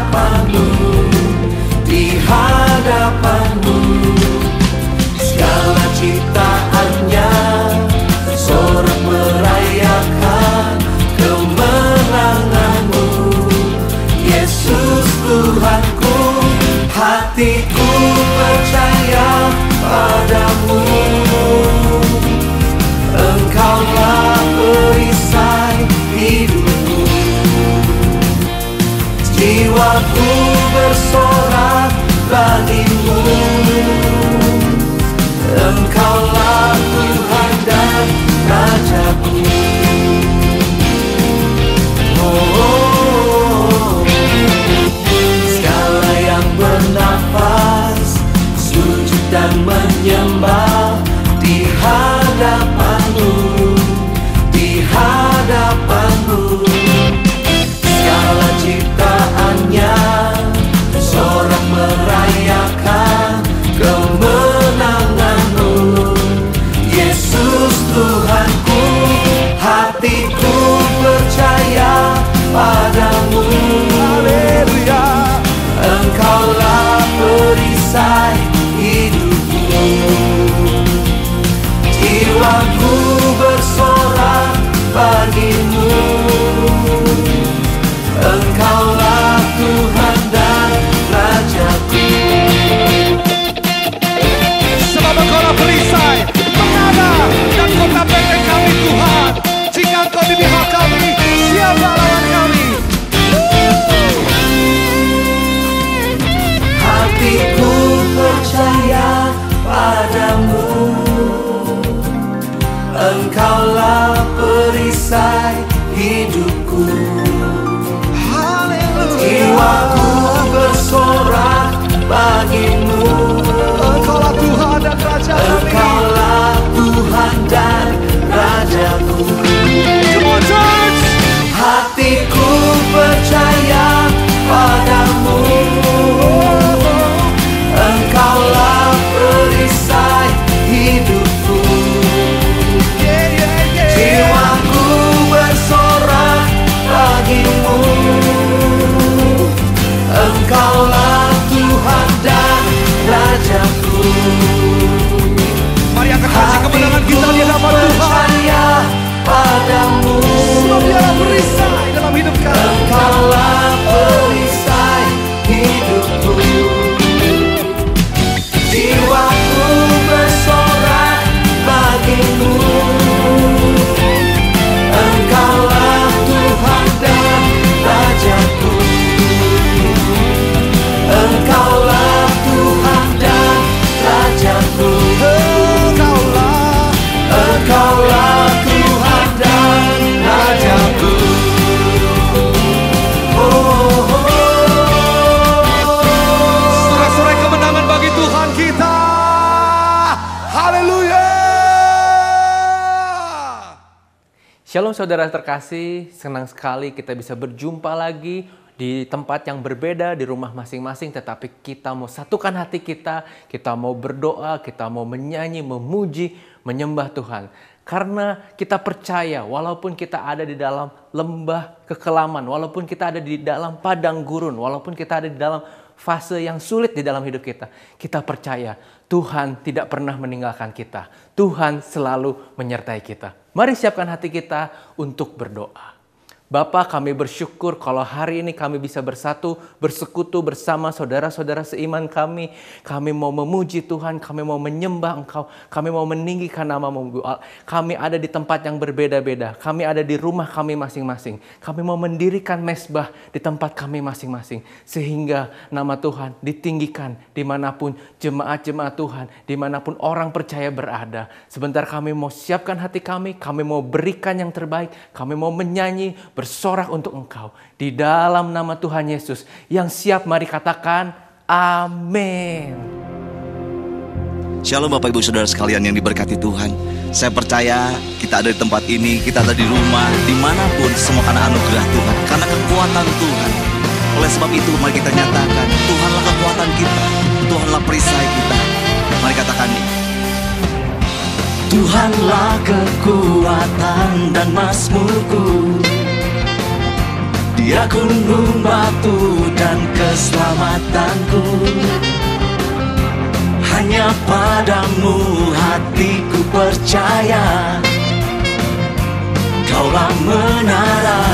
hadapanmu, di hadapanmu. Segala ciptaannya sorak merayakan kemenanganmu. Yesus Tuhanku, hatiku percaya padamu. Engkaulah perisai hidupku. Jiwaku bersorak bagimu. Engkaulah Tuhan dan Rajaku. Oh, segala yang bernafas sujud dan menyembah di hadapanmu, di hadapanmu. Segala ciptaannya sorak merayakan kemenanganmu. Yesus Tuhanku, hatiku percaya padamu. Haleluya. Engkaulah perisai hidupku. Jiwaku bersorak bagimu. Engkaulah Tuhan dan Rajaku. Sebab Engkaulah perisai, menara dan kota benteng kami Tuhan. Jika Engkau di pihak kami, siapa lawan kami? Hatiku percaya padamu. Engkaulah perisai hidupku. Jiwaku bersorak bagimu. Engkaulah Tuhan dan Raja kami. Engkaulah Tuhan dan Rajaku. Come on, church. Hatiku percaya padamu. Engkaulah perisai hidupku. Jiwaku bersorak bagimu. Engkaulah Tuhan dan Rajaku. Mari angkat puji kemenangan kita di hadapan Tuhan. Percaya padamu. Sebab Dialah perisai dalam hidup kami. Engkaulah perisai hidupku. Jiwaku bersorak bagimu. Engkaulah Tuhan dan Rajaku. Engkaulah Tuhan dan Rajaku. Engkaulah Tuhan dan Rajaku. Sorak-sorai kemenangan bagi Tuhan kita. Haleluya. Shalom saudara terkasih, senang sekali kita bisa berjumpa lagi di tempat yang berbeda, di rumah masing-masing, tetapi kita mau satukan hati kita mau berdoa, kita mau menyanyi, memuji, menyembah Tuhan. Karena kita percaya walaupun kita ada di dalam lembah kekelaman, walaupun kita ada di dalam padang gurun, walaupun kita ada di dalam fase yang sulit di dalam hidup kita percaya Tuhan tidak pernah meninggalkan kita. Tuhan selalu menyertai kita. Mari siapkan hati kita untuk berdoa. Bapa, kami bersyukur kalau hari ini kami bisa bersatu, bersekutu bersama saudara-saudara seiman kami. Kami mau memuji Tuhan, kami mau menyembah Engkau, kami mau meninggikan nama-Mu. Kami ada di tempat yang berbeda-beda, kami ada di rumah kami masing-masing. Kami mau mendirikan mezbah di tempat kami masing-masing. Sehingga nama Tuhan ditinggikan dimanapun jemaat-jemaat Tuhan, dimanapun orang percaya berada. Sebentar kami mau siapkan hati kami mau berikan yang terbaik, kami mau menyanyi, bersorak untuk Engkau. Di dalam nama Tuhan Yesus. Yang siap mari katakan amin. Shalom Bapak Ibu Saudara sekalian yang diberkati Tuhan. Saya percaya kita ada di tempat ini, kita ada di rumah, dimanapun semua karena anugerah Tuhan, karena kekuatan Tuhan. Oleh sebab itu mari kita nyatakan Tuhanlah kekuatan kita, Tuhanlah perisai kita. Mari katakan ini. Tuhanlah kekuatan dan mazmurku. Ya gunung batu dan keselamatanku, hanya padamu hatiku percaya. Kaulah menara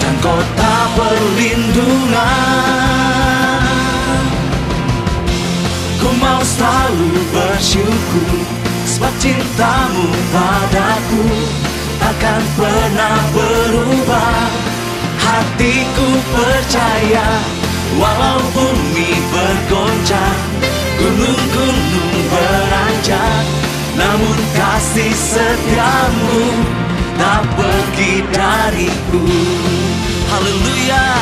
dan kota perlindungan. Ku mau selalu bersyukur, sebab cintamu padaku takkan pernah berubah. Hatiku percaya, walau bumi bergoncang, gunung-gunung beranjak, namun kasih setiamu tak pergi dariku. Haleluya,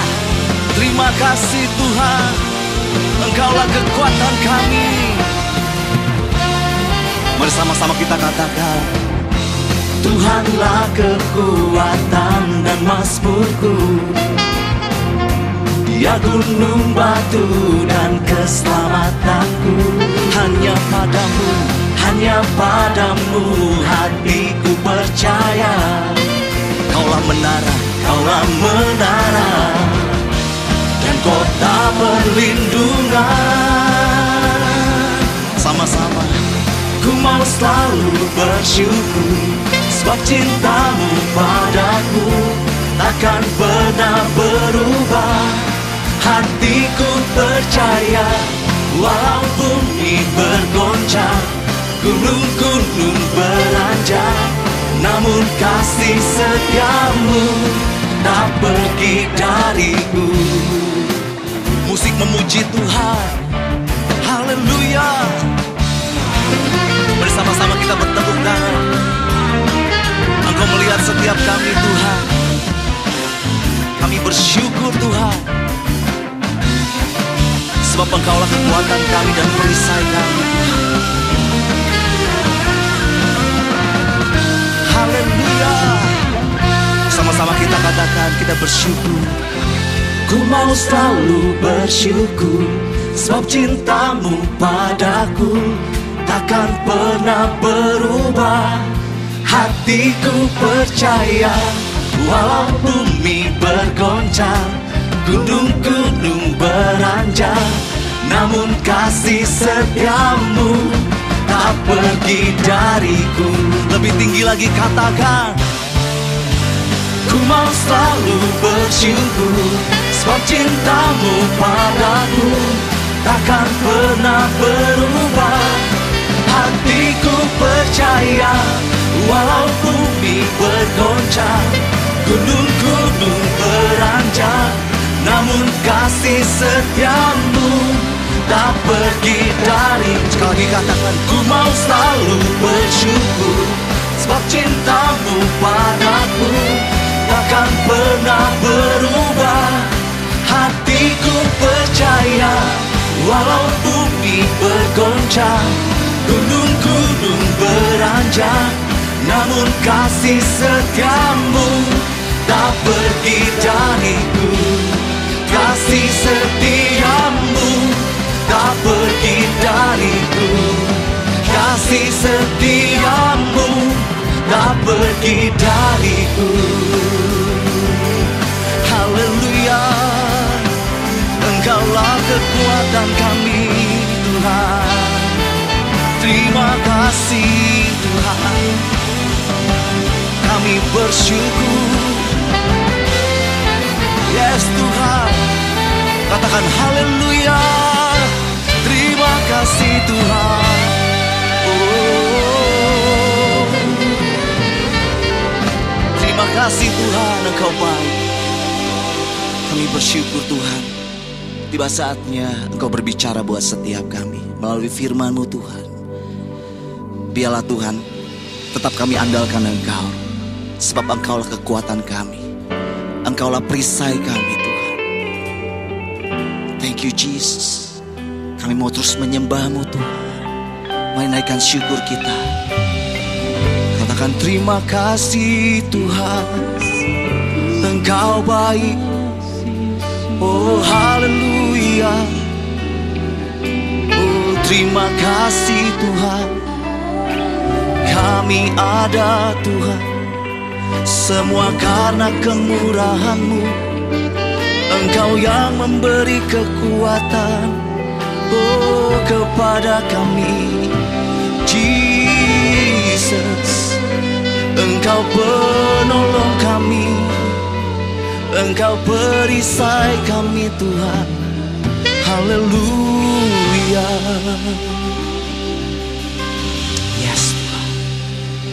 terima kasih Tuhan, Engkaulah kekuatan kami. Mari sama-sama kita katakan, Tuhanlah kekuatan dan mazmurku. Dia gunung batu dan keselamatanku. Hanya padamu hatiku percaya. Kaulah menara dan kota perlindungan. Sama-sama, ku mau selalu bersyukur, sebab cintamu padaku takkan pernah berubah. Hatiku percaya, walau bumi bergoncang, gunung-gunung beranjak, namun kasih setiamu tak pergi dariku. Musik memuji Tuhan, haleluya. Bersama-sama kita bertepuk tangan. Engkau melihat setiap kami Tuhan. Kami bersyukur Tuhan, sebab Engkaulah kekuatan kami dan perisai kami. Haleluya. Sama-sama kita katakan, kita bersyukur. Ku mau selalu bersyukur, sebab cintamu padaku takkan pernah berubah. Hatiku percaya, walau bumi bergoncang, gunung-gunung beranjak, namun kasih setiamu tak pergi dariku. Lebih tinggi lagi katakan, ku mau selalu bersyukur, sebab cintamu padaku takkan pernah berubah. Hatiku percaya, walau bumi bergoncang, gunung-gunung beranjak, namun kasih setiamu tak pergi dari. Sekali lagi katakan, ku mau selalu bersyukur, sebab cintamu padaku takkan pernah berubah. Hatiku percaya, walau bumi bergoncang, gunung-gunung beranjak, namun kasih setiamu tak pergi dariku. Kasih setiamu tak pergi dariku. Kasih setiamu tak pergi dariku. Haleluya, Engkaulah kekuatan kami Tuhan. Terima kasih Tuhan, kami bersyukur. Yes Tuhan, katakan haleluya. Terima kasih Tuhan. Oh, terima kasih Tuhan, Engkau baik. Kami bersyukur Tuhan. Tiba saatnya Engkau berbicara buat setiap kami melalui firman-Mu Tuhan. Biarlah Tuhan, tetap kami andalkan Engkau, sebab Engkaulah kekuatan kami. Engkaulah perisai kami Tuhan. Thank you Jesus. Kami mau terus menyembah-Mu Tuhan, menaikkan syukur kita. Katakan terima kasih Tuhan, Engkau baik. Oh haleluya. Oh terima kasih Tuhan, kami ada Tuhan, Semua karena kemurahan-Mu. Engkau yang memberi kekuatan, oh, kepada kami. Jesus, Engkau penolong kami, Engkau perisai kami Tuhan. Haleluya. Yes Tuhan,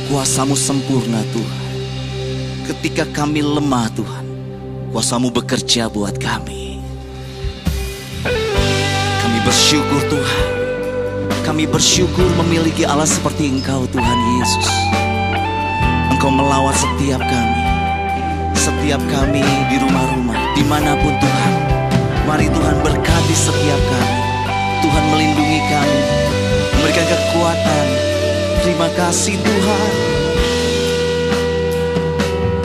kuasa-Mu sempurna Tuhan. Ketika kami lemah Tuhan, kuasa-Mu bekerja buat kami. Kami bersyukur Tuhan. Kami bersyukur memiliki Allah seperti Engkau Tuhan Yesus. Engkau melawat setiap kami di rumah-rumah, dimanapun Tuhan. Mari Tuhan berkati setiap kami. Tuhan melindungi kami, memberikan kekuatan. Terima kasih Tuhan.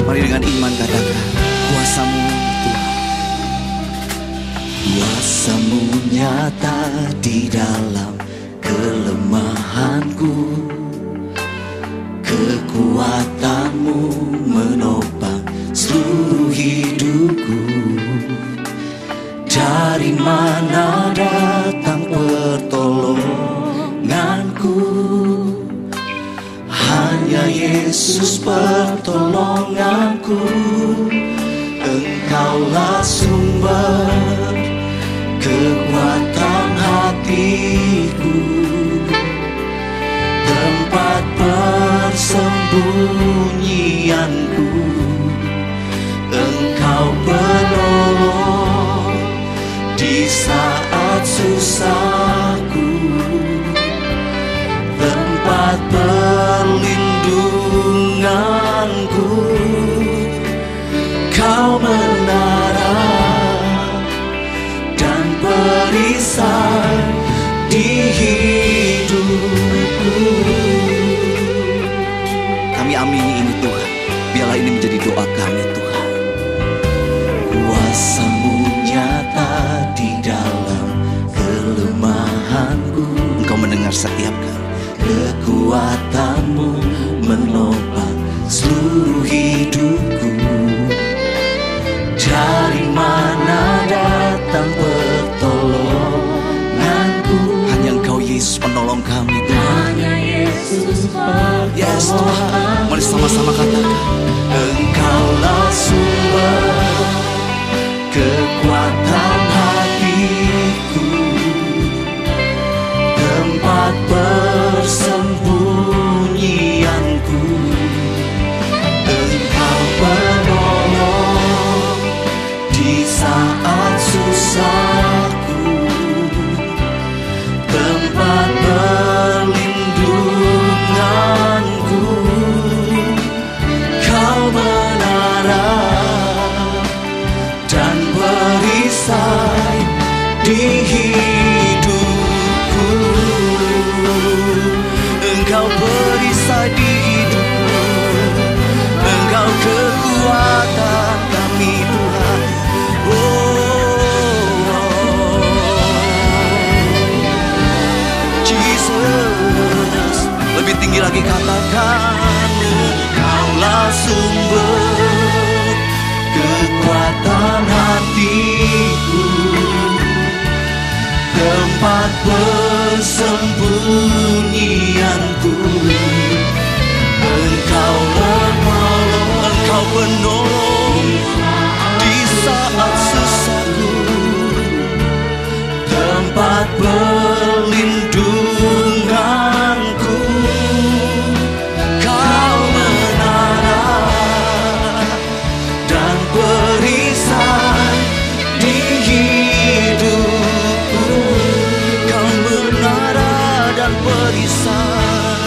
Mari dengan iman katakan, kuasa-Mu Tuhan. Kuasa-Mu nyata di dalam kelemahanku. Kekuatan-Mu menopang seluruh hidupku. Dari mana datang pertolonganku? Hanya Yesus pertolonganku. Engkaulah sumber kekuatan hatiku, tempat persembunyianku. Engkau penolong di saat susahku, tempat perlindunganku. Kau menara dan perisai di hidupku. Kami amini ini Tuhan. Biarlah ini menjadi doa kami Tuhan. Kuasa-Mu nyata di dalam kelemahanku. Engkau mendengar setiap kami. Kekuatan-Mu menopang seluruh hidupku. Dari mana datang pertolonganku? Hanya Engkau Yesus penolong kami Tuhan. Yes Tuhan. Mari sama-sama katakan, Engkaulah sumber kekuatan hatiku, tempat persembunyianku. Engkau penolong di saat susahku, tempat perlindunganku. Kau menara dan perisai di hidupku. Engkau perisai di hidupku. Engkau kekuatan kami Tuhan. Jesus, lebih tinggi lagi katakan, Engkaulah sumber kekuatan hatiku, tempat persembunyianku. Engkau penolong, Engkau penolong di saat susahku, tempat perlindunganku. Kau menara dan perisai di hidupku. Kau menara dan perisai.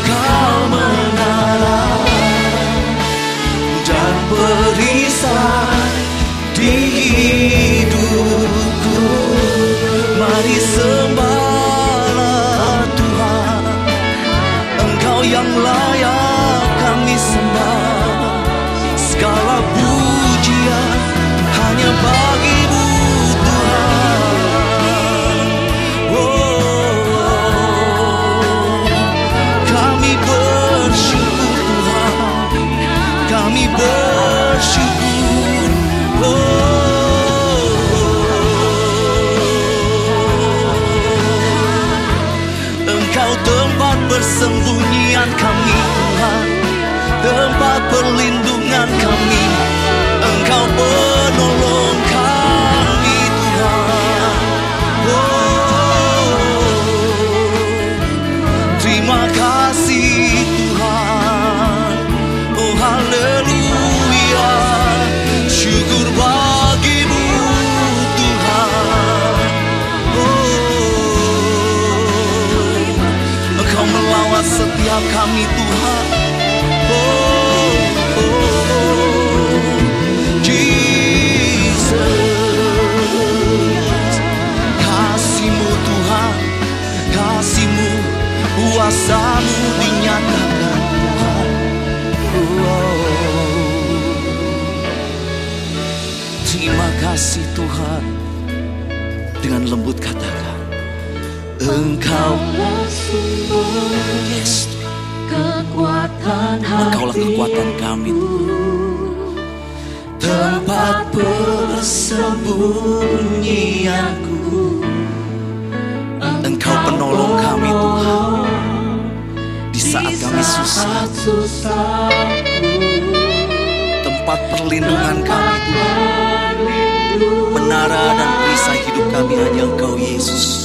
Kau menara dan perisai di hidupku. Mari persembunyian kami Tuhan, tempat perlindungan kami. Engkau penolong kami Tuhan. Terima kasih Tuhan. Oh haleluya, syukur bagimu Tuhan. Engkau melawat setiap kami Tuhan. Jesus, kasih-Mu Tuhan, kasih-Mu, kuasa-Mu dinyatakan Tuhan. Terima kasih Tuhan. Dengan lembut katakan, Engkaulah sumber, yes, kekuatan hati. Engkaulah kekuatan kami Tuhan, tempat persembunyianku. Engkau penolong kami Tuhan di saat kami susah, tempat perlindungan kami Tuhan, menara dan perisai hidup kami hanya Engkau Yesus.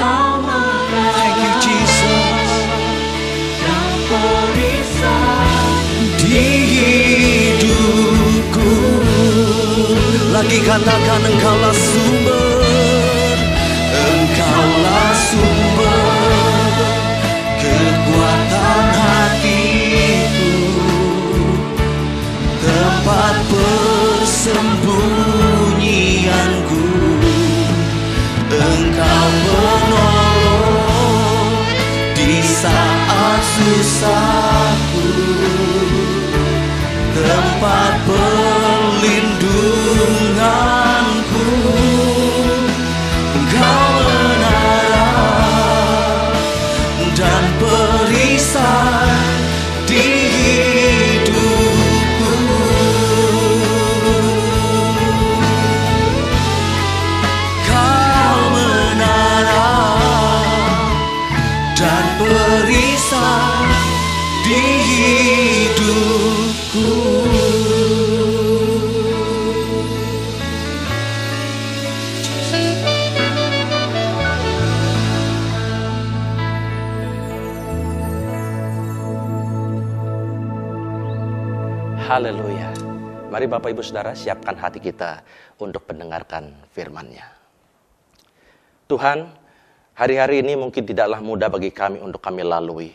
Thank you Jesus. Di hidupku lagi katakan, Engkaulah sumber, Engkaulah sumber kekuatan hatiku, tempat persembunyianku. Engkau penolong di saat susahku, tempat perlindunganku. Engkau menara dan perisai di hidupku. Kau menara dan perisai di hidupku. Haleluya. Mari Bapak Ibu Saudara siapkan hati kita untuk mendengarkan firman-Nya. Tuhan, hari-hari ini mungkin tidaklah mudah bagi kami untuk kami lalui.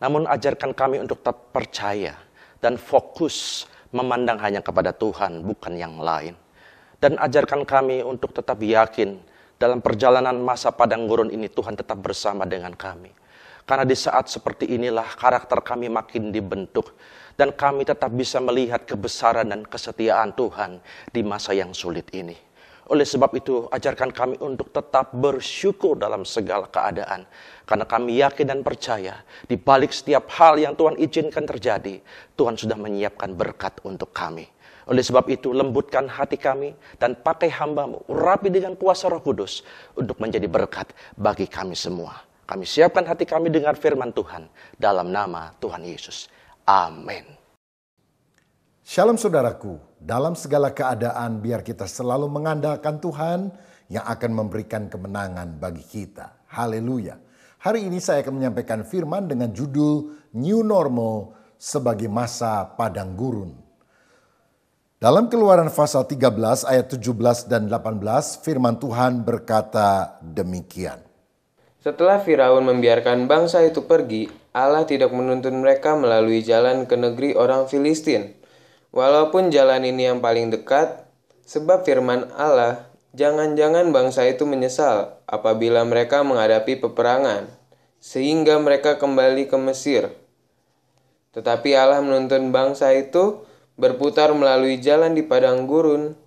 Namun ajarkan kami untuk tetap percaya dan fokus memandang hanya kepada Tuhan, bukan yang lain. Dan ajarkan kami untuk tetap yakin dalam perjalanan masa padang gurun ini Tuhan tetap bersama dengan kami. Karena di saat seperti inilah karakter kami makin dibentuk. Dan kami tetap bisa melihat kebesaran dan kesetiaan Tuhan di masa yang sulit ini. Oleh sebab itu, ajarkan kami untuk tetap bersyukur dalam segala keadaan. Karena kami yakin dan percaya, di balik setiap hal yang Tuhan izinkan terjadi, Tuhan sudah menyiapkan berkat untuk kami. Oleh sebab itu, lembutkan hati kami dan pakai hamba-Mu, urapi dengan kuasa Roh Kudus untuk menjadi berkat bagi kami semua. Kami siapkan hati kami dengar firman Tuhan dalam nama Tuhan Yesus. Amin. Shalom saudaraku, dalam segala keadaan biar kita selalu mengandalkan Tuhan yang akan memberikan kemenangan bagi kita. Haleluya. Hari ini saya akan menyampaikan firman dengan judul New Normal sebagai masa padang gurun. Dalam Keluaran pasal 13 ayat 17 dan 18 firman Tuhan berkata demikian. Setelah Firaun membiarkan bangsa itu pergi, Allah tidak menuntun mereka melalui jalan ke negeri orang Filistin. Walaupun jalan ini yang paling dekat, sebab firman Allah, jangan-jangan bangsa itu menyesal apabila mereka menghadapi peperangan, sehingga mereka kembali ke Mesir. Tetapi Allah menuntun bangsa itu berputar melalui jalan di padang gurun,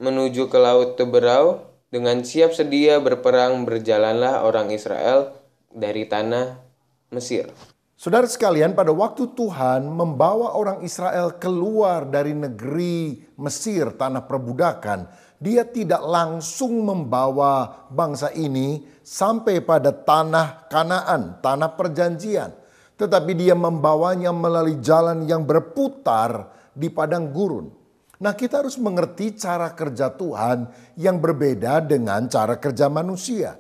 menuju ke Laut Teberau, dengan siap sedia berperang berjalanlah orang Israel dari tanah Mesir. Saudara sekalian, pada waktu Tuhan membawa orang Israel keluar dari negeri Mesir, tanah perbudakan, dia tidak langsung membawa bangsa ini sampai pada tanah Kanaan, tanah perjanjian. Tetapi dia membawanya melalui jalan yang berputar di padang gurun. Nah, kita harus mengerti cara kerja Tuhan yang berbeda dengan cara kerja manusia.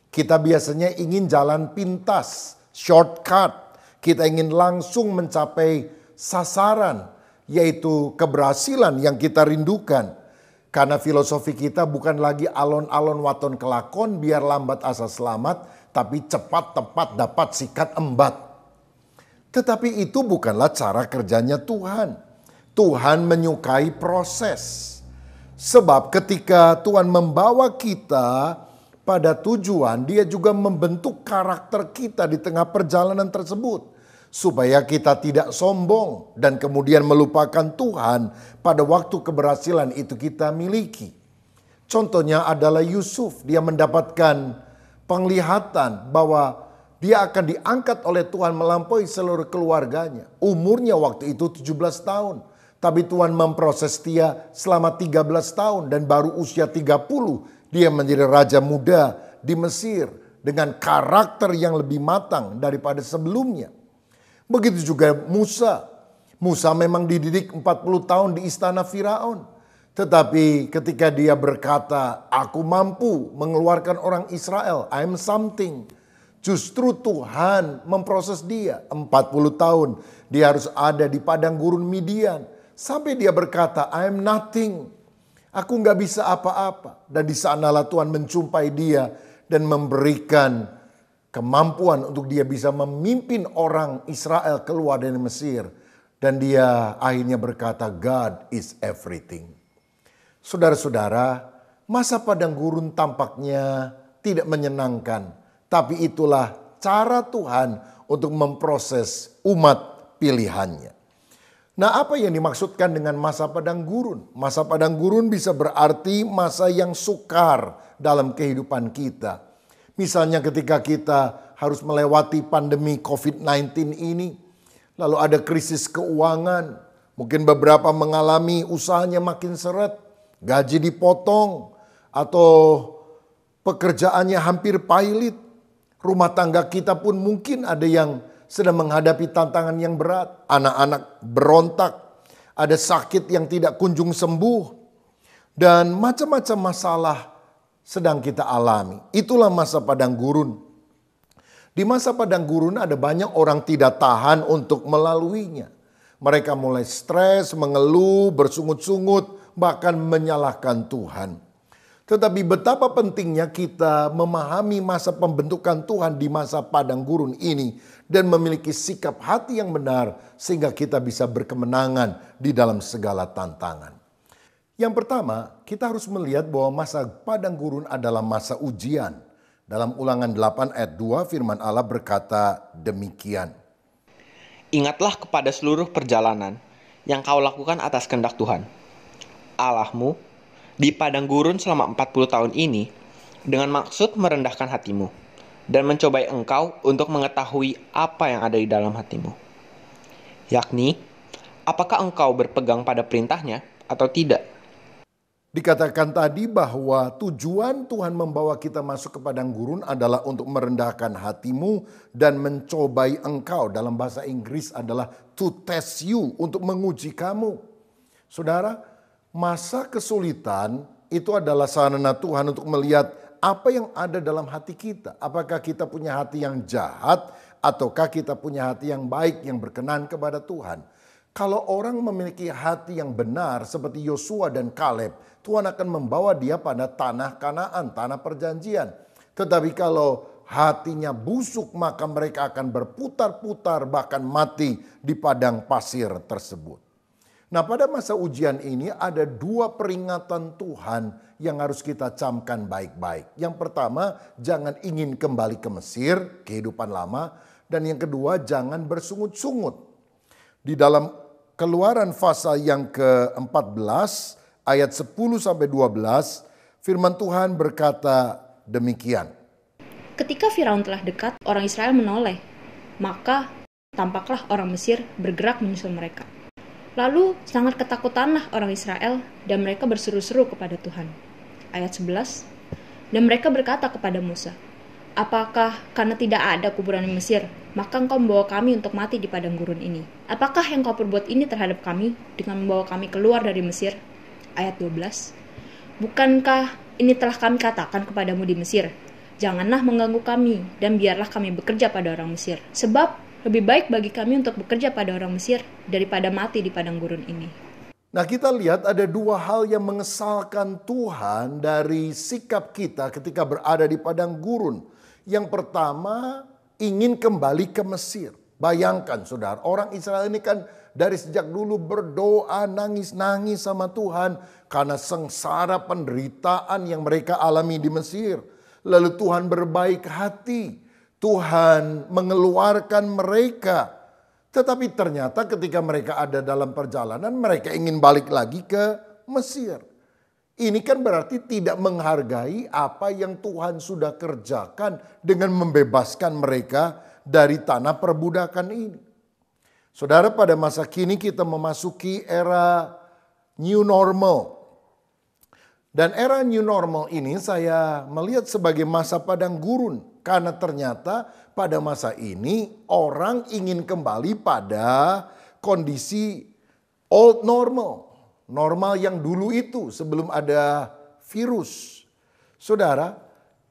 Kita biasanya ingin jalan pintas, shortcut. Kita ingin langsung mencapai sasaran, yaitu keberhasilan yang kita rindukan. Karena filosofi kita bukan lagi alon-alon waton kelakon biar lambat asa selamat, tapi cepat tepat dapat sikat embat. Tetapi itu bukanlah cara kerjanya Tuhan. Tuhan menyukai proses. Sebab ketika Tuhan membawa kita pada tujuan, dia juga membentuk karakter kita di tengah perjalanan tersebut. Supaya kita tidak sombong dan kemudian melupakan Tuhan pada waktu keberhasilan itu kita miliki. Contohnya adalah Yusuf. Dia mendapatkan penglihatan bahwa dia akan diangkat oleh Tuhan melampaui seluruh keluarganya. Umurnya waktu itu 17 tahun. Tapi Tuhan memproses dia selama 13 tahun dan baru usia 30 dia menjadi raja muda di Mesir dengan karakter yang lebih matang daripada sebelumnya. Begitu juga Musa. Musa memang dididik 40 tahun di istana Firaun. Tetapi ketika dia berkata, aku mampu mengeluarkan orang Israel, I'm something. Justru Tuhan memproses dia 40 tahun. Dia harus ada di padang gurun Midian. Sampai dia berkata, I'm nothing. Aku gak bisa apa-apa. Dan di sanalah Tuhan menjumpai dia dan memberikan kemampuan untuk dia bisa memimpin orang Israel keluar dari Mesir. Dan dia akhirnya berkata, God is everything. Saudara-saudara, masa padang gurun tampaknya tidak menyenangkan. Tapi itulah cara Tuhan untuk memproses umat pilihannya. Nah, apa yang dimaksudkan dengan masa padang gurun? Masa padang gurun bisa berarti masa yang sukar dalam kehidupan kita. Misalnya ketika kita harus melewati pandemi COVID-19 ini. Lalu ada krisis keuangan. Mungkin beberapa mengalami usahanya makin seret. Gaji dipotong. Atau pekerjaannya hampir pailit. Rumah tangga kita pun mungkin ada yang sedang menghadapi tantangan yang berat. Anak-anak berontak. Ada sakit yang tidak kunjung sembuh. Dan macam-macam masalah sedang kita alami. Itulah masa padang gurun. Di masa padang gurun ada banyak orang tidak tahan untuk melaluinya. Mereka mulai stres, mengeluh, bersungut-sungut, bahkan menyalahkan Tuhan. Tetapi betapa pentingnya kita memahami masa pembentukan Tuhan di masa padang gurun ini dan memiliki sikap hati yang benar sehingga kita bisa berkemenangan di dalam segala tantangan. Yang pertama, kita harus melihat bahwa masa padang gurun adalah masa ujian. Dalam Ulangan 8 ayat 2 firman Allah berkata demikian. Ingatlah kepada seluruh perjalanan yang kau lakukan atas kehendak Tuhan, Allahmu, di padang gurun selama 40 tahun ini dengan maksud merendahkan hatimu dan mencobai engkau untuk mengetahui apa yang ada di dalam hatimu. Yakni, apakah engkau berpegang pada perintahnya atau tidak? Dikatakan tadi bahwa tujuan Tuhan membawa kita masuk ke padang gurun adalah untuk merendahkan hatimu dan mencobai engkau. Dalam bahasa Inggris adalah to test you, untuk menguji kamu. Saudara, masa kesulitan itu adalah sarana Tuhan untuk melihat apa yang ada dalam hati kita. Apakah kita punya hati yang jahat ataukah kita punya hati yang baik yang berkenan kepada Tuhan. Kalau orang memiliki hati yang benar seperti Yosua dan Kaleb, Tuhan akan membawa dia pada tanah Kanaan, tanah perjanjian. Tetapi kalau hatinya busuk, maka mereka akan berputar-putar bahkan mati di padang pasir tersebut. Nah, pada masa ujian ini ada dua peringatan Tuhan yang harus kita camkan baik-baik. Yang pertama, jangan ingin kembali ke Mesir, kehidupan lama. Dan yang kedua, jangan bersungut-sungut. Di dalam Keluaran pasal yang ke-14 ayat 10-12 firman Tuhan berkata demikian. Ketika Firaun telah dekat, orang Israel menoleh. Maka tampaklah orang Mesir bergerak menyusul mereka. Lalu sangat ketakutanlah orang Israel dan mereka berseru-seru kepada Tuhan. Ayat 11. Dan mereka berkata kepada Musa, apakah karena tidak ada kuburan di Mesir, maka engkau membawa kami untuk mati di padang gurun ini? Apakah yang kau perbuat ini terhadap kami dengan membawa kami keluar dari Mesir? Ayat 12. Bukankah ini telah kami katakan kepadamu di Mesir? Janganlah mengganggu kami dan biarlah kami bekerja pada orang Mesir. Sebab lebih baik bagi kami untuk bekerja pada orang Mesir daripada mati di padang gurun ini. Nah, kita lihat ada dua hal yang mengesalkan Tuhan dari sikap kita ketika berada di padang gurun. Yang pertama, ingin kembali ke Mesir. Bayangkan saudara, orang Israel ini kan dari sejak dulu berdoa, nangis-nangis sama Tuhan karena sengsara penderitaan yang mereka alami di Mesir. Lalu Tuhan berbaik hati. Tuhan mengeluarkan mereka. Tetapi ternyata ketika mereka ada dalam perjalanan, mereka ingin balik lagi ke Mesir. Ini kan berarti tidak menghargai apa yang Tuhan sudah kerjakan dengan membebaskan mereka dari tanah perbudakan ini. Saudara, pada masa kini kita memasuki era new normal. Dan era new normal ini saya melihat sebagai masa padang gurun. Karena ternyata pada masa ini orang ingin kembali pada kondisi old normal. Normal yang dulu itu sebelum ada virus. Saudara,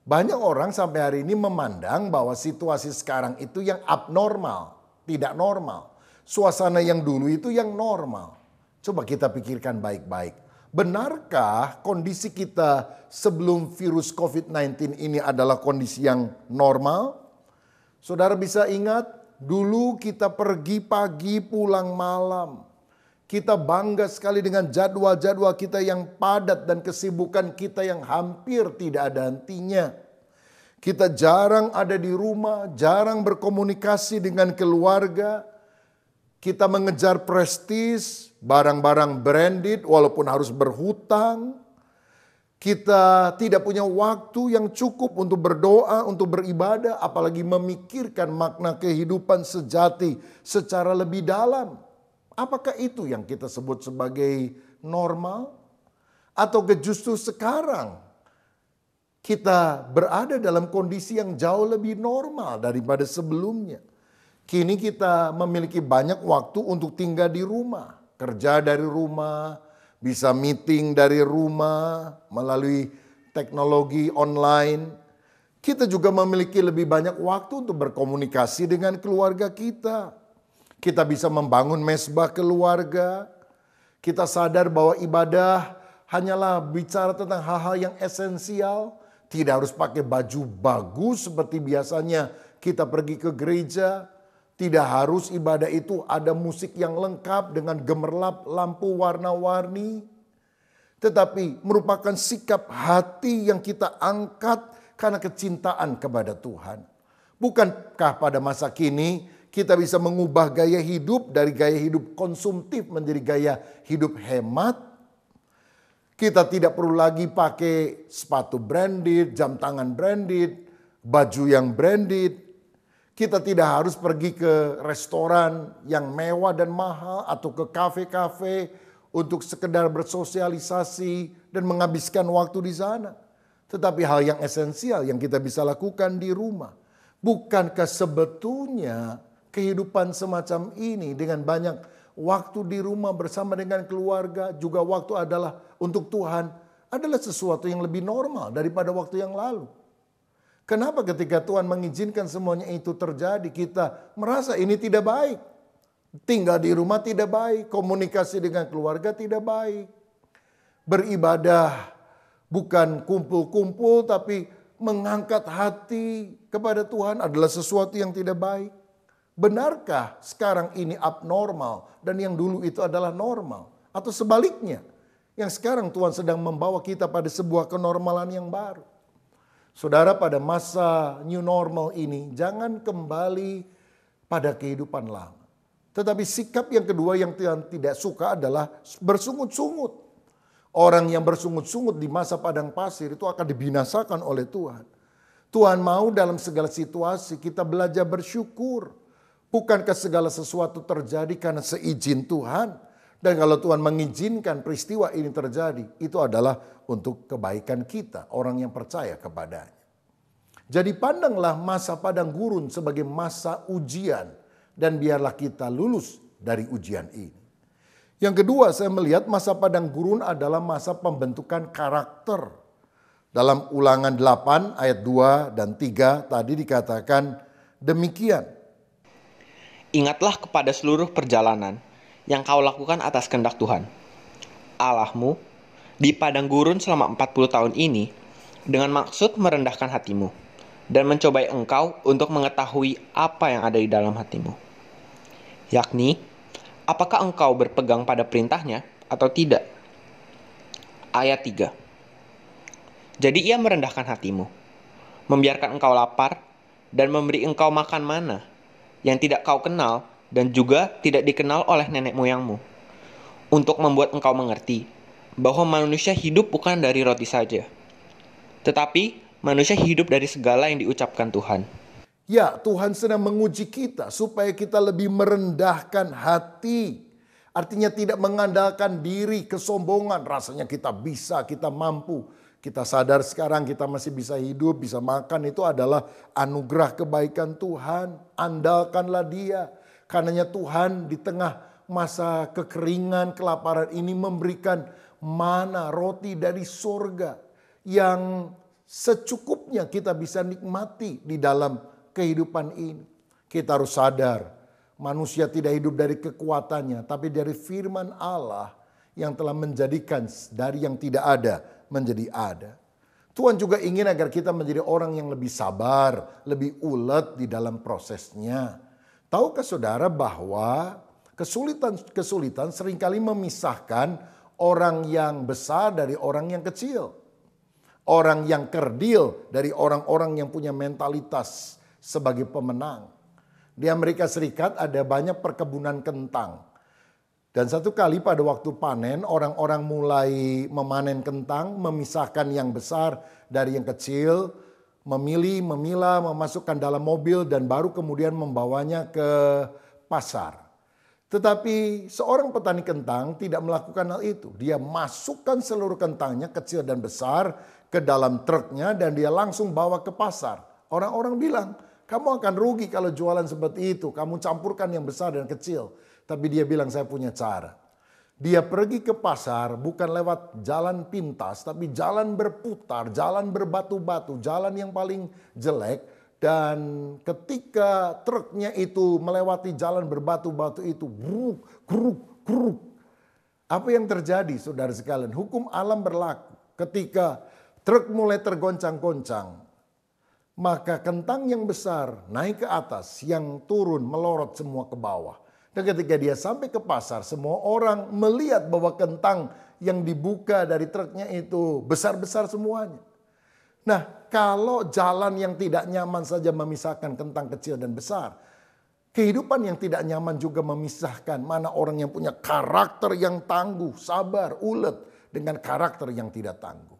banyak orang sampai hari ini memandang bahwa situasi sekarang itu yang abnormal, tidak normal. Suasana yang dulu itu yang normal. Coba kita pikirkan baik-baik. Benarkah kondisi kita sebelum virus COVID-19 ini adalah kondisi yang normal? Saudara bisa ingat, dulu kita pergi pagi pulang malam. Kita bangga sekali dengan jadwal-jadwal kita yang padat dan kesibukan kita yang hampir tidak ada hentinya. Kita jarang ada di rumah, jarang berkomunikasi dengan keluarga. Kita mengejar prestis, barang-barang branded walaupun harus berhutang. Kita tidak punya waktu yang cukup untuk berdoa, untuk beribadah, apalagi memikirkan makna kehidupan sejati secara lebih dalam. Apakah itu yang kita sebut sebagai normal? Atau justru sekarang kita berada dalam kondisi yang jauh lebih normal daripada sebelumnya? Kini kita memiliki banyak waktu untuk tinggal di rumah, kerja dari rumah, bisa meeting dari rumah melalui teknologi online. Kita juga memiliki lebih banyak waktu untuk berkomunikasi dengan keluarga kita. Kita bisa membangun mesbah keluarga. Kita sadar bahwa ibadah hanyalah bicara tentang hal-hal yang esensial. Tidak harus pakai baju bagus seperti biasanya kita pergi ke gereja. Tidak harus ibadah itu ada musik yang lengkap dengan gemerlap lampu warna-warni. Tetapi merupakan sikap hati yang kita angkat karena kecintaan kepada Tuhan. Bukankah pada masa kini kita bisa mengubah gaya hidup dari gaya hidup konsumtif menjadi gaya hidup hemat? Kita tidak perlu lagi pakai sepatu branded, jam tangan branded, baju yang branded. Kita tidak harus pergi ke restoran yang mewah dan mahal atau ke kafe-kafe untuk sekedar bersosialisasi dan menghabiskan waktu di sana. Tetapi hal yang esensial yang kita bisa lakukan di rumah. Bukankah sebetulnya kehidupan semacam ini dengan banyak waktu di rumah bersama dengan keluarga, juga waktu adalah untuk Tuhan, adalah sesuatu yang lebih normal daripada waktu yang lalu? Kenapa ketika Tuhan mengizinkan semuanya itu terjadi, kita merasa ini tidak baik? Tinggal di rumah tidak baik, komunikasi dengan keluarga tidak baik. Beribadah bukan kumpul-kumpul tapi mengangkat hati kepada Tuhan adalah sesuatu yang tidak baik. Benarkah sekarang ini abnormal dan yang dulu itu adalah normal? Atau sebaliknya, yang sekarang Tuhan sedang membawa kita pada sebuah kenormalan yang baru? Saudara, pada masa new normal ini jangan kembali pada kehidupan lama. Tetapi sikap yang kedua yang Tuhan tidak suka adalah bersungut-sungut. Orang yang bersungut-sungut di masa padang pasir itu akan dibinasakan oleh Tuhan. Tuhan mau dalam segala situasi kita belajar bersyukur. Bukankah segala sesuatu terjadi karena seizin Tuhan? Dan kalau Tuhan mengizinkan peristiwa ini terjadi, itu adalah untuk kebaikan kita, orang yang percaya kepadanya. Jadi pandanglah masa padang gurun sebagai masa ujian, dan biarlah kita lulus dari ujian ini. Yang kedua, saya melihat masa padang gurun adalah masa pembentukan karakter. Dalam Ulangan 8 ayat 2 dan 3 tadi dikatakan demikian. Ingatlah kepada seluruh perjalanan yang kau lakukan atas kehendak Tuhan, Allahmu, di padang gurun selama 40 tahun ini, dengan maksud merendahkan hatimu, dan mencobai engkau untuk mengetahui apa yang ada di dalam hatimu. Yakni, apakah engkau berpegang pada perintahnya atau tidak? Ayat 3. Jadi ia merendahkan hatimu, membiarkan engkau lapar, dan memberi engkau makan mana, yang tidak kau kenal, dan juga tidak dikenal oleh nenek moyangmu, untuk membuat engkau mengerti bahwa manusia hidup bukan dari roti saja, tetapi manusia hidup dari segala yang diucapkan Tuhan. Ya, Tuhan sedang menguji kita supaya kita lebih merendahkan hati. Artinya tidak mengandalkan diri, kesombongan, rasanya kita bisa, kita mampu. Kita sadar sekarang kita masih bisa hidup, bisa makan, itu adalah anugerah kebaikan Tuhan. Andalkanlah Dia. Karenanya Tuhan di tengah masa kekeringan, kelaparan ini memberikan mana, roti dari surga yang secukupnya kita bisa nikmati di dalam kehidupan ini. Kita harus sadar, manusia tidak hidup dari kekuatannya, tapi dari firman Allah yang telah menjadikan dari yang tidak ada menjadi ada. Tuhan juga ingin agar kita menjadi orang yang lebih sabar, lebih ulet di dalam prosesnya. Tahukah saudara bahwa kesulitan seringkali memisahkan orang yang besar dari orang yang kecil. Orang yang kerdil dari orang-orang yang punya mentalitas sebagai pemenang. Di Amerika Serikat ada banyak perkebunan kentang. Dan satu kali pada waktu panen, orang-orang mulai memanen kentang, memisahkan yang besar dari yang kecil, memilah, memasukkan dalam mobil dan baru kemudian membawanya ke pasar. Tetapi seorang petani kentang tidak melakukan hal itu. Dia masukkan seluruh kentangnya kecil dan besar ke dalam truknya dan dia langsung bawa ke pasar. Orang-orang bilang, kamu akan rugi kalau jualan seperti itu. Kamu campurkan yang besar dan kecil. Tapi dia bilang, saya punya cara. Dia pergi ke pasar bukan lewat jalan pintas, tapi jalan berputar, jalan berbatu-batu, jalan yang paling jelek. Dan ketika truknya itu melewati jalan berbatu-batu itu, gruk. Apa yang terjadi saudara sekalian? Hukum alam berlaku. Ketika truk mulai tergoncang-goncang, maka kentang yang besar naik ke atas, yang turun melorot semua ke bawah. Dan ketika dia sampai ke pasar, semua orang melihat bahwa kentang yang dibuka dari truknya itu besar-besar semuanya. Nah, kalau jalan yang tidak nyaman saja memisahkan kentang kecil dan besar, kehidupan yang tidak nyaman juga memisahkan mana orang yang punya karakter yang tangguh, sabar, ulet, dengan karakter yang tidak tangguh.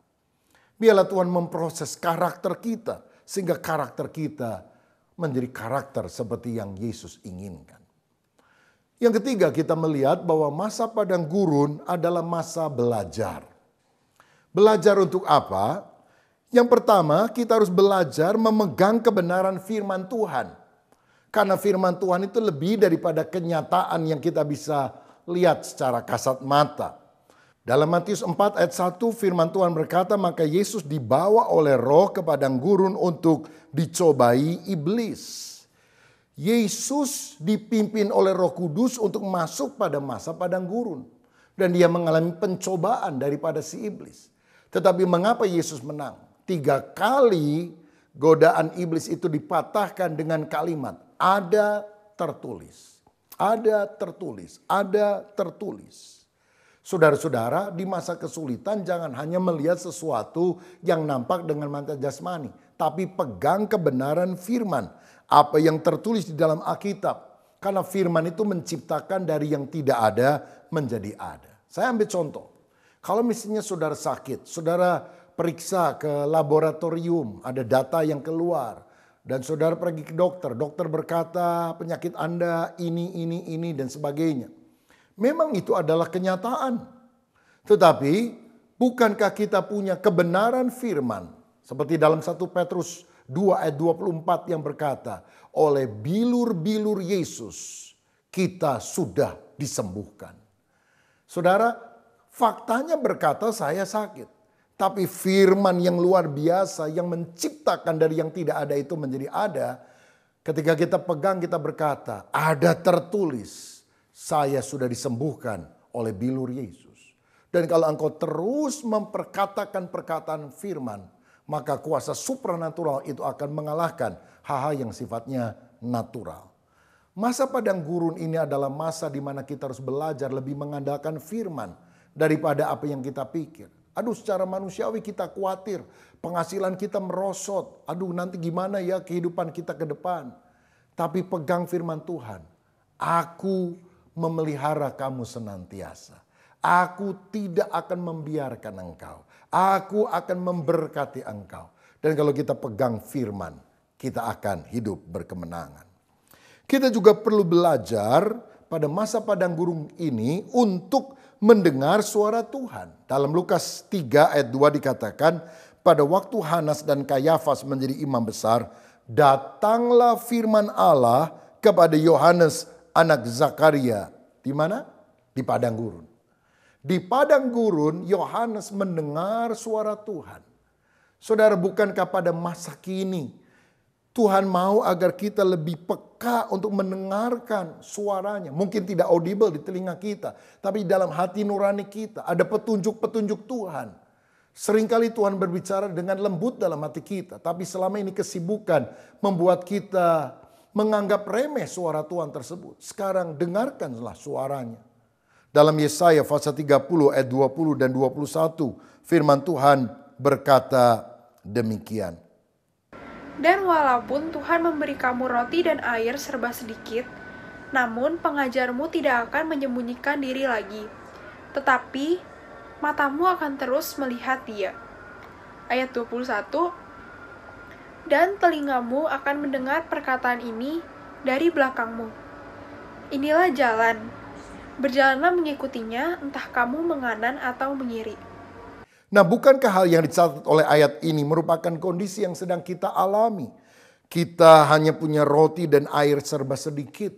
Biarlah Tuhan memproses karakter kita, sehingga karakter kita menjadi karakter seperti yang Yesus inginkan. Yang ketiga, kita melihat bahwa masa padang gurun adalah masa belajar. Belajar untuk apa? Yang pertama, kita harus belajar memegang kebenaran firman Tuhan. Karena firman Tuhan itu lebih daripada kenyataan yang kita bisa lihat secara kasat mata. Dalam Matius 4 ayat 1 firman Tuhan berkata, maka Yesus dibawa oleh Roh ke padang gurun untuk dicobai iblis. Yesus dipimpin oleh Roh Kudus untuk masuk pada masa padang gurun. Dan dia mengalami pencobaan daripada si iblis. Tetapi mengapa Yesus menang? 3 kali godaan iblis itu dipatahkan dengan kalimat, ada tertulis. Ada tertulis, ada tertulis. Saudara-saudara, di masa kesulitan jangan hanya melihat sesuatu yang nampak dengan mata jasmani. Tapi pegang kebenaran firman. Apa yang tertulis di dalam Alkitab. Karena firman itu menciptakan dari yang tidak ada menjadi ada. Saya ambil contoh. Kalau misalnya saudara sakit, saudara periksa ke laboratorium, ada data yang keluar. Dan saudara pergi ke dokter, dokter berkata penyakit Anda ini dan sebagainya. Memang itu adalah kenyataan. Tetapi bukankah kita punya kebenaran firman? Seperti dalam 1 Petrus 2 ayat 24 yang berkata, oleh bilur-bilur Yesus kita sudah disembuhkan. Saudara, faktanya berkata saya sakit. Tapi firman yang luar biasa yang menciptakan dari yang tidak ada itu menjadi ada. Ketika kita pegang kita berkata, ada tertulis, saya sudah disembuhkan oleh bilur Yesus. Dan kalau engkau terus memperkatakan perkataan firman, maka kuasa supranatural itu akan mengalahkan hal-hal yang sifatnya natural. Masa padang gurun ini adalah masa di mana kita harus belajar lebih mengandalkan firman daripada apa yang kita pikir. Aduh, secara manusiawi kita khawatir, penghasilan kita merosot. Aduh, nanti gimana ya kehidupan kita ke depan. Tapi pegang firman Tuhan. Aku memelihara kamu senantiasa. Aku tidak akan membiarkan engkau. Aku akan memberkati engkau. Dan kalau kita pegang firman, kita akan hidup berkemenangan. Kita juga perlu belajar pada masa padang gurun ini untuk mendengar suara Tuhan. Dalam Lukas 3 ayat 2 dikatakan, pada waktu Hanas dan Kayafas menjadi imam besar, datanglah firman Allah kepada Yohanes anak Zakaria. Di mana? Di padang gurun. Di padang gurun Yohanes mendengar suara Tuhan. Saudara, bukankah pada masa kini Tuhan mau agar kita lebih peka untuk mendengarkan suaranya. Mungkin tidak audible di telinga kita, tapi dalam hati nurani kita ada petunjuk-petunjuk Tuhan. Seringkali Tuhan berbicara dengan lembut dalam hati kita, tapi selama ini kesibukan membuat kita menganggap remeh suara Tuhan tersebut. Sekarang dengarkanlah suaranya. Dalam Yesaya pasal 30 ayat 20 dan 21, firman Tuhan berkata demikian. Dan walaupun Tuhan memberi kamu roti dan air serba sedikit, namun pengajarmu tidak akan menyembunyikan diri lagi. Tetapi matamu akan terus melihat Dia. Ayat 21. Dan telingamu akan mendengar perkataan ini dari belakangmu. Inilah jalan. Berjalanlah mengikutinya, entah kamu menganan atau mengiri. Nah, bukankah hal yang dicatat oleh ayat ini merupakan kondisi yang sedang kita alami? Kita hanya punya roti dan air serba sedikit.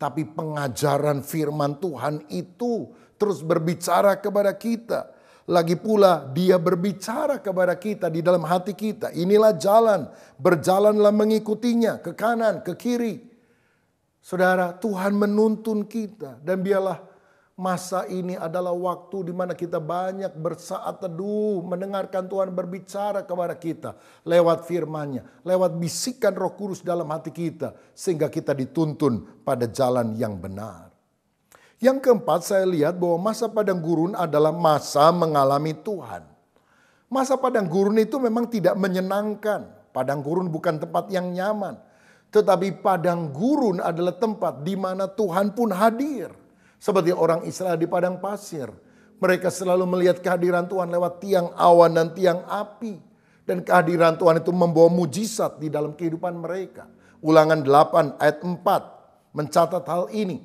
Tapi pengajaran firman Tuhan itu terus berbicara kepada kita. Lagi pula Dia berbicara kepada kita di dalam hati kita. Inilah jalan, berjalanlah mengikutinya ke kanan, ke kiri. Saudara, Tuhan menuntun kita dan biarlah masa ini adalah waktu di mana kita banyak bersaat teduh, mendengarkan Tuhan berbicara kepada kita lewat firman-Nya, lewat bisikan Roh Kudus dalam hati kita, sehingga kita dituntun pada jalan yang benar. Yang keempat, saya lihat bahwa masa padang gurun adalah masa mengalami Tuhan. Masa padang gurun itu memang tidak menyenangkan. Padang gurun bukan tempat yang nyaman, tetapi padang gurun adalah tempat di mana Tuhan pun hadir. Seperti orang Israel di padang pasir. Mereka selalu melihat kehadiran Tuhan lewat tiang awan dan tiang api. Dan kehadiran Tuhan itu membawa mujizat di dalam kehidupan mereka. Ulangan 8 ayat 4 mencatat hal ini.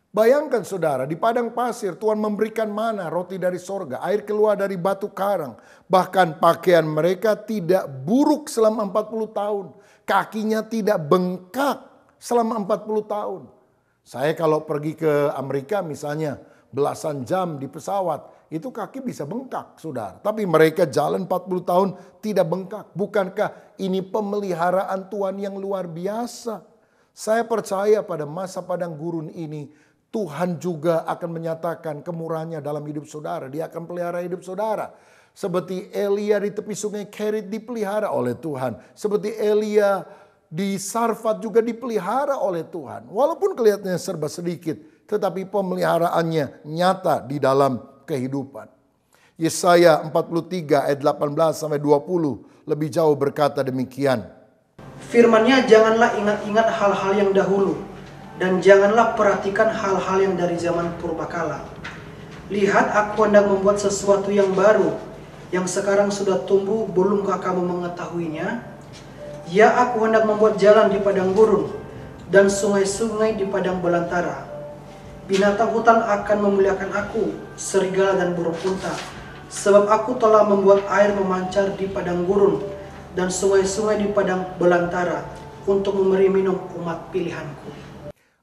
Bayangkan saudara, di padang pasir Tuhan memberikan mana, roti dari sorga, air keluar dari batu karang. Bahkan pakaian mereka tidak buruk selama 40 tahun. Kakinya tidak bengkak selama 40 tahun. Saya kalau pergi ke Amerika misalnya belasan jam di pesawat, itu kaki bisa bengkak, saudara. Tapi mereka jalan 40 tahun tidak bengkak. Bukankah ini pemeliharaan Tuhan yang luar biasa? Saya percaya pada masa padang gurun ini, Tuhan juga akan menyatakan kemurahan-Nya dalam hidup saudara. Dia akan pelihara hidup saudara. Seperti Elia di tepi sungai Kerit dipelihara oleh Tuhan. Seperti Elia di Sarfat juga dipelihara oleh Tuhan. Walaupun kelihatannya serba sedikit, tetapi pemeliharaannya nyata di dalam kehidupan. Yesaya 43 ayat 18-20 lebih jauh berkata demikian. Firman-Nya, janganlah ingat-ingat hal-hal yang dahulu, dan janganlah perhatikan hal-hal yang dari zaman purbakala. Lihat, aku hendak membuat sesuatu yang baru, yang sekarang sudah tumbuh, belumkah kamu mengetahuinya? Ya, aku hendak membuat jalan di padang gurun dan sungai-sungai di padang belantara. Binatang hutan akan memuliakan aku, serigala dan burung unta. Sebab aku telah membuat air memancar di padang gurun dan sungai-sungai di padang belantara untuk memberi minum umat pilihanku.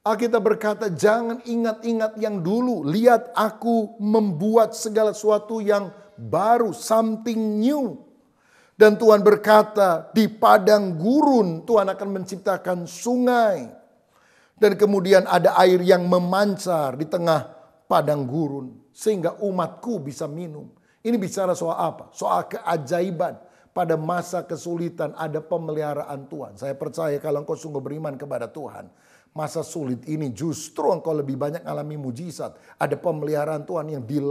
Alkitab berkata, jangan ingat-ingat yang dulu. Lihat, aku membuat segala sesuatu yang baru, something new. Dan Tuhan berkata, di padang gurun Tuhan akan menciptakan sungai. Dan kemudian ada air yang memancar di tengah padang gurun. Sehingga umatku bisa minum. Ini bicara soal apa? Soal keajaiban. Pada masa kesulitan ada pemeliharaan Tuhan. Saya percaya kalau engkau sungguh beriman kepada Tuhan, masa sulit ini justru engkau lebih banyak alami mujizat. Ada pemeliharaan Tuhan yang di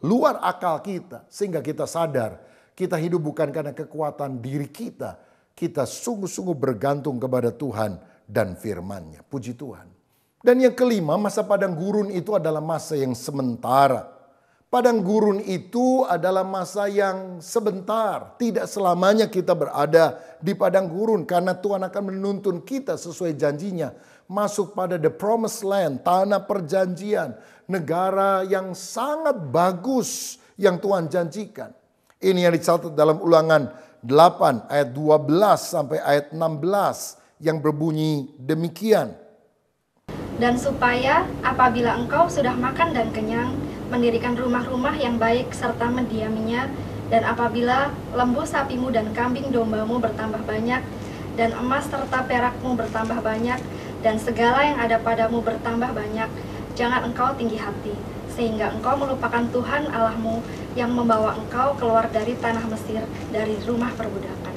luar akal kita. Sehingga kita sadar, kita hidup bukan karena kekuatan diri kita. Kita sungguh-sungguh bergantung kepada Tuhan dan firman-Nya. Puji Tuhan. Dan yang kelima, masa padang gurun itu adalah masa yang sementara. Padang gurun itu adalah masa yang sebentar. Tidak selamanya kita berada di padang gurun. Karena Tuhan akan menuntun kita sesuai janjinya. Masuk pada the promised land, tanah perjanjian. Negara yang sangat bagus yang Tuhan janjikan. Ini yang dicatat dalam Ulangan 8 ayat 12 sampai ayat 16. Yang berbunyi demikian. Dan supaya apabila engkau sudah makan dan kenyang, mendirikan rumah-rumah yang baik serta mendiaminya, dan apabila lembu sapimu dan kambing dombamu bertambah banyak, dan emas serta perakmu bertambah banyak, dan segala yang ada padamu bertambah banyak, jangan engkau tinggi hati, sehingga engkau melupakan Tuhan Allahmu yang membawa engkau keluar dari tanah Mesir, dari rumah perbudakan.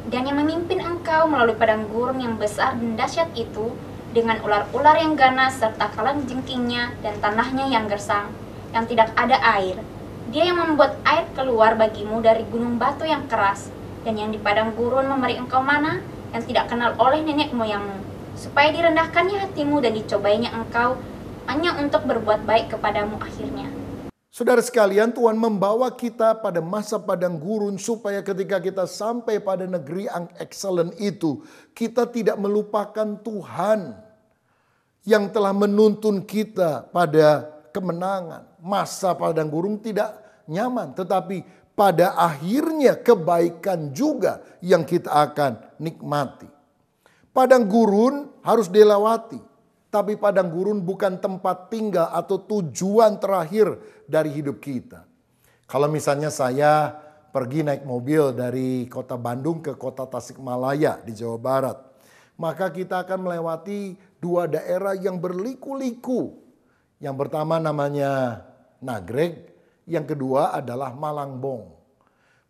Dan yang memimpin engkau melalui padang gurun yang besar dan dahsyat itu, dengan ular-ular yang ganas serta kalajengkingnya dan tanahnya yang gersang, yang tidak ada air. Dia yang membuat air keluar bagimu dari gunung batu yang keras, dan yang di padang gurun memberi engkau mana yang tidak kenal oleh nenek moyangmu, supaya direndahkannya hatimu dan dicobainya engkau hanya untuk berbuat baik kepadamu akhirnya. Saudara sekalian, Tuhan membawa kita pada masa padang gurun supaya ketika kita sampai pada negeri yang excellent itu, kita tidak melupakan Tuhan yang telah menuntun kita pada kemenangan. Masa padang gurun tidak nyaman, tetapi pada akhirnya kebaikan juga yang kita akan nikmati. Padang gurun harus dilewati. Tapi padang gurun bukan tempat tinggal atau tujuan terakhir dari hidup kita. Kalau misalnya saya pergi naik mobil dari kota Bandung ke kota Tasikmalaya di Jawa Barat, maka kita akan melewati dua daerah yang berliku-liku. Yang pertama namanya Nagreg, yang kedua adalah Malangbong.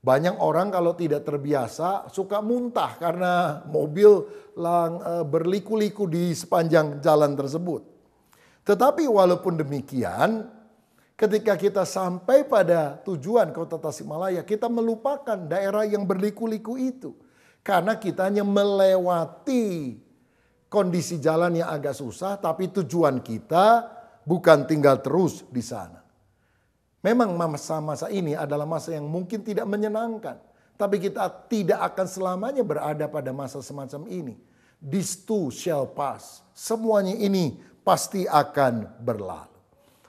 Banyak orang kalau tidak terbiasa suka muntah karena mobil berliku-liku di sepanjang jalan tersebut. Tetapi walaupun demikian, ketika kita sampai pada tujuan kota Tasikmalaya, kita melupakan daerah yang berliku-liku itu. Karena kita hanya melewati kondisi jalan yang agak susah, tapi tujuan kita bukan tinggal terus di sana. Memang masa-masa ini adalah masa yang mungkin tidak menyenangkan. Tapi kita tidak akan selamanya berada pada masa semacam ini. This too shall pass. Semuanya ini pasti akan berlalu.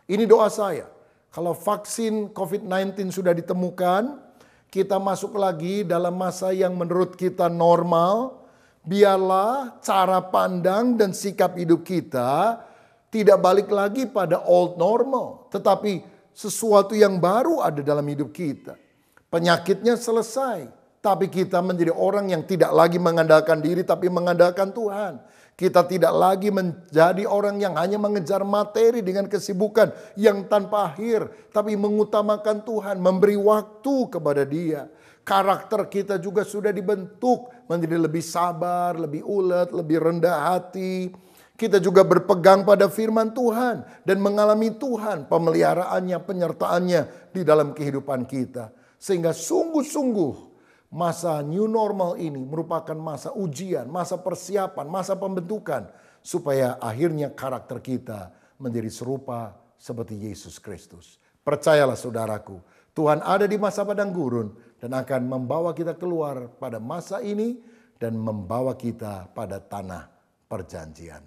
Ini doa saya. Kalau vaksin COVID-19 sudah ditemukan, kita masuk lagi dalam masa yang menurut kita normal. Biarlah cara pandang dan sikap hidup kita tidak balik lagi pada old normal. Tetapi sesuatu yang baru ada dalam hidup kita. Penyakitnya selesai. Tapi kita menjadi orang yang tidak lagi mengandalkan diri tapi mengandalkan Tuhan. Kita tidak lagi menjadi orang yang hanya mengejar materi dengan kesibukan yang tanpa akhir. Tapi mengutamakan Tuhan, memberi waktu kepada Dia. Karakter kita juga sudah dibentuk menjadi lebih sabar, lebih ulet, lebih rendah hati. Kita juga berpegang pada firman Tuhan dan mengalami Tuhan pemeliharaannya, penyertaannya di dalam kehidupan kita. Sehingga sungguh-sungguh masa new normal ini merupakan masa ujian, masa persiapan, masa pembentukan. Supaya akhirnya karakter kita menjadi serupa seperti Yesus Kristus. Percayalah saudaraku, Tuhan ada di masa padang gurun dan akan membawa kita keluar pada masa ini dan membawa kita pada tanah perjanjian.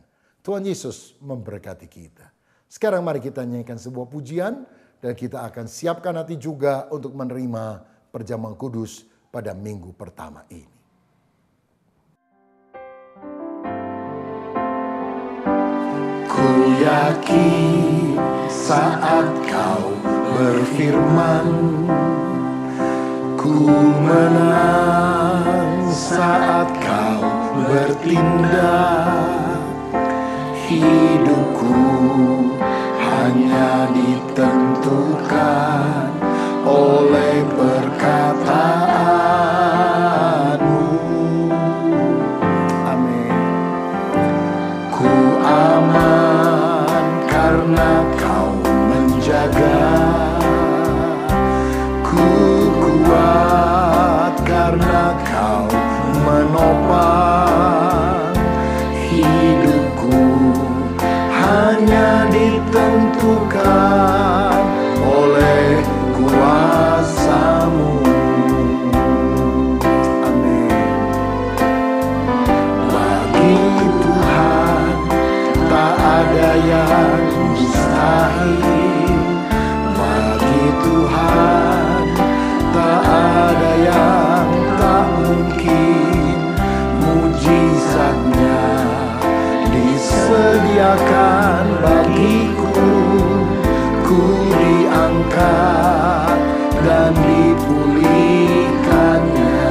Tuhan Yesus memberkati kita. Sekarang mari kita nyanyikan sebuah pujian dan kita akan siapkan hati juga untuk menerima perjamuan kudus pada minggu pertama ini. Ku yakin saat kau berfirman, ku menang saat kau bertindak. Hidupku hanya ditentukan oleh perkataanmu. Amin. Ku aman karena kau menjaga. Ku kuat karena kau menopang. Hidupku hanya ditentukan oleh kuasa-Mu. Amin. Bagi Tuhan tak ada yang mustahil. Bagi Tuhan tak ada yang tak mungkin. Mujizatnya disediakan bagiku. Ku diangkat dan dipulihkannya.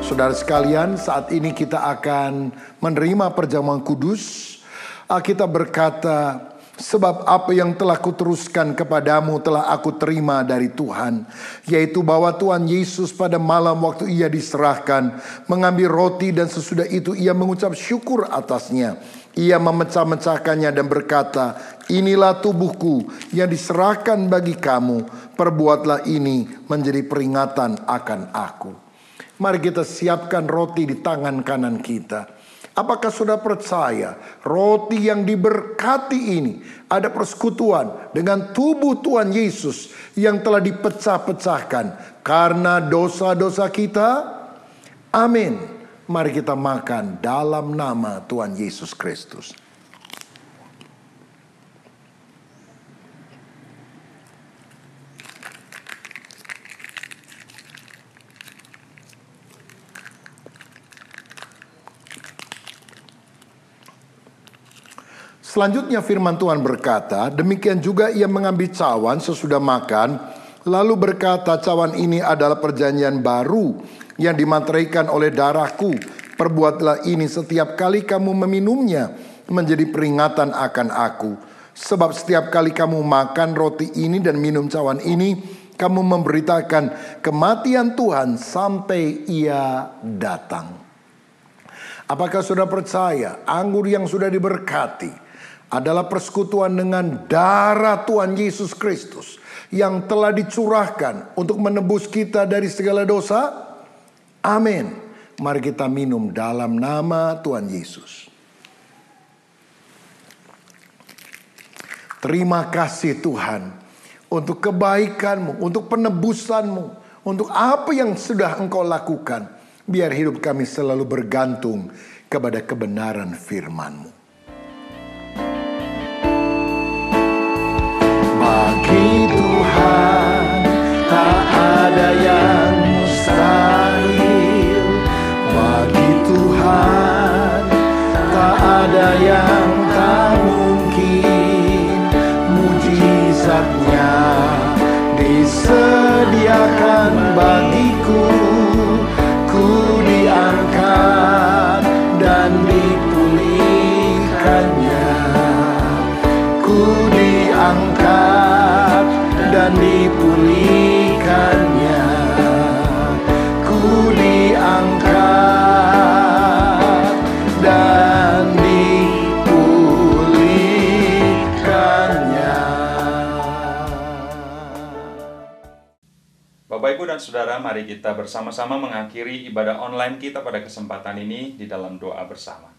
Saudara sekalian, saat ini kita akan menerima perjamuan kudus. Alkitab berkata, sebab apa yang telah kuteruskan kepadamu telah aku terima dari Tuhan, yaitu bahwa Tuhan Yesus pada malam waktu ia diserahkan, mengambil roti dan sesudah itu ia mengucap syukur atasnya. Ia memecah-mecahkannya dan berkata, inilah tubuhku yang diserahkan bagi kamu, perbuatlah ini menjadi peringatan akan aku. Mari kita siapkan roti di tangan kanan kita. Apakah saudara percaya roti yang diberkati ini ada persekutuan dengan tubuh Tuhan Yesus yang telah dipecah-pecahkan karena dosa-dosa kita? Amin. Mari kita makan dalam nama Tuhan Yesus Kristus. Selanjutnya firman Tuhan berkata, demikian juga ia mengambil cawan sesudah makan, lalu berkata, cawan ini adalah perjanjian baru yang dimateraikan oleh darahku. Perbuatlah ini setiap kali kamu meminumnya menjadi peringatan akan aku. Sebab setiap kali kamu makan roti ini dan minum cawan ini, kamu memberitakan kematian Tuhan sampai ia datang. Apakah saudara percaya anggur yang sudah diberkati adalah persekutuan dengan darah Tuhan Yesus Kristus yang telah dicurahkan untuk menebus kita dari segala dosa? Amin. Mari kita minum dalam nama Tuhan Yesus. Terima kasih Tuhan untuk kebaikan-Mu, untuk penebusan-Mu, untuk apa yang sudah Engkau lakukan. Biar hidup kami selalu bergantung kepada kebenaran firman-Mu. Bagi Tuhan tak ada yang mustahil. Bagi Tuhan tak ada yang tak mungkin. Mujizatnya disediakan bagiku. Ku diangkat dan dipulihkannya. Ku diangkat dan dipulihkannya. Ku diangkat dan dipulihkannya. Bapak, Ibu, dan Saudara, mari kita bersama-sama mengakhiri ibadah online kita pada kesempatan ini di dalam doa bersama.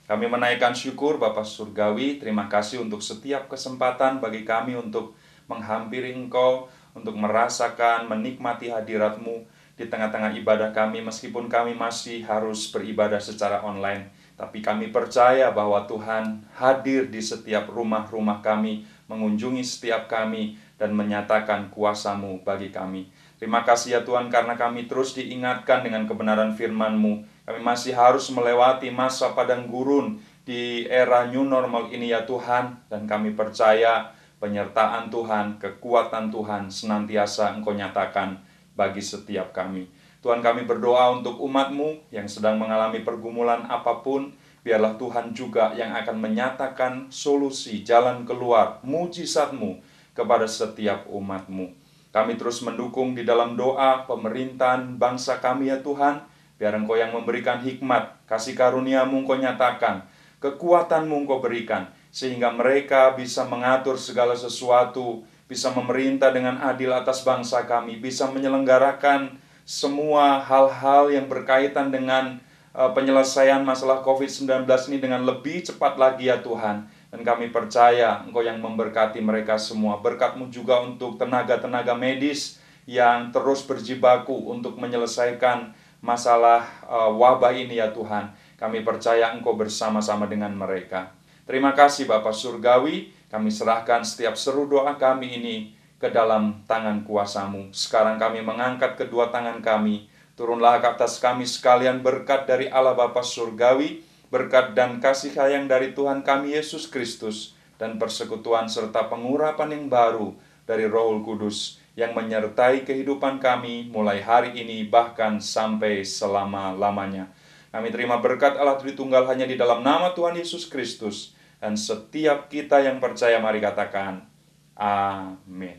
Kami menaikkan syukur Bapa Surgawi, terima kasih untuk setiap kesempatan bagi kami untuk menghampiri Engkau, untuk merasakan, menikmati hadirat-Mu di tengah-tengah ibadah kami, meskipun kami masih harus beribadah secara online. Tapi kami percaya bahwa Tuhan hadir di setiap rumah-rumah kami, mengunjungi setiap kami, dan menyatakan kuasa-Mu bagi kami. Terima kasih ya Tuhan, karena kami terus diingatkan dengan kebenaran firman-Mu. Kami masih harus melewati masa padang gurun di era new normal ini ya Tuhan. Dan kami percaya penyertaan Tuhan, kekuatan Tuhan senantiasa Engkau nyatakan bagi setiap kami. Tuhan, kami berdoa untuk umat-Mu yang sedang mengalami pergumulan apapun. Biarlah Tuhan juga yang akan menyatakan solusi, jalan keluar, mujizat-Mu kepada setiap umat-Mu. Kami terus mendukung di dalam doa pemerintahan bangsa kami ya Tuhan. Biar Engkau yang memberikan hikmat, kasih karunia-Mu Engkau nyatakan, kekuatan-Mu Engkau berikan, sehingga mereka bisa mengatur segala sesuatu, bisa memerintah dengan adil atas bangsa kami, bisa menyelenggarakan semua hal-hal yang berkaitan dengan penyelesaian masalah COVID-19 ini dengan lebih cepat lagi ya Tuhan. Dan kami percaya Engkau yang memberkati mereka semua. Berkat-Mu juga untuk tenaga-tenaga medis yang terus berjibaku untuk menyelesaikan masalah wabah ini ya Tuhan. Kami percaya Engkau bersama-sama dengan mereka. Terima kasih Bapa Surgawi. Kami serahkan setiap seru doa kami ini ke dalam tangan kuasa-Mu. Sekarang kami mengangkat kedua tangan kami. Turunlah ke atas kami sekalian berkat dari Allah Bapa Surgawi, berkat dan kasih sayang dari Tuhan kami Yesus Kristus, dan persekutuan serta pengurapan yang baru dari Roh Kudus yang menyertai kehidupan kami mulai hari ini bahkan sampai selama-lamanya. Kami terima berkat Allah Tritunggal hanya di dalam nama Tuhan Yesus Kristus, dan setiap kita yang percaya mari katakan amin.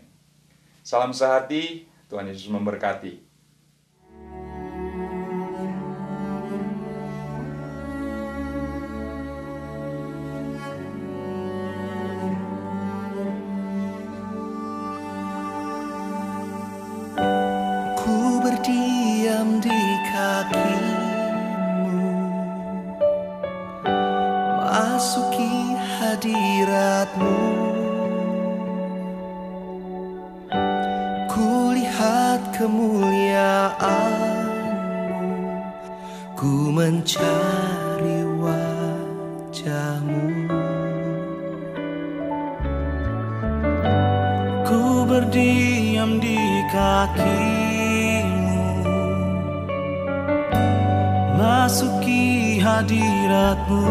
Salam sehati, Tuhan Yesus memberkati. Berdiam di kaki-Mu, masuki hadirat-Mu, kulihat kemuliaan-Mu, ku mencari wajah-Mu. Ku berdiam di kaki-Mu, masuki hadirat-Mu,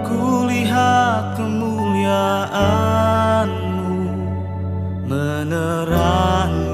kulihat kemuliaan-Mu menerangi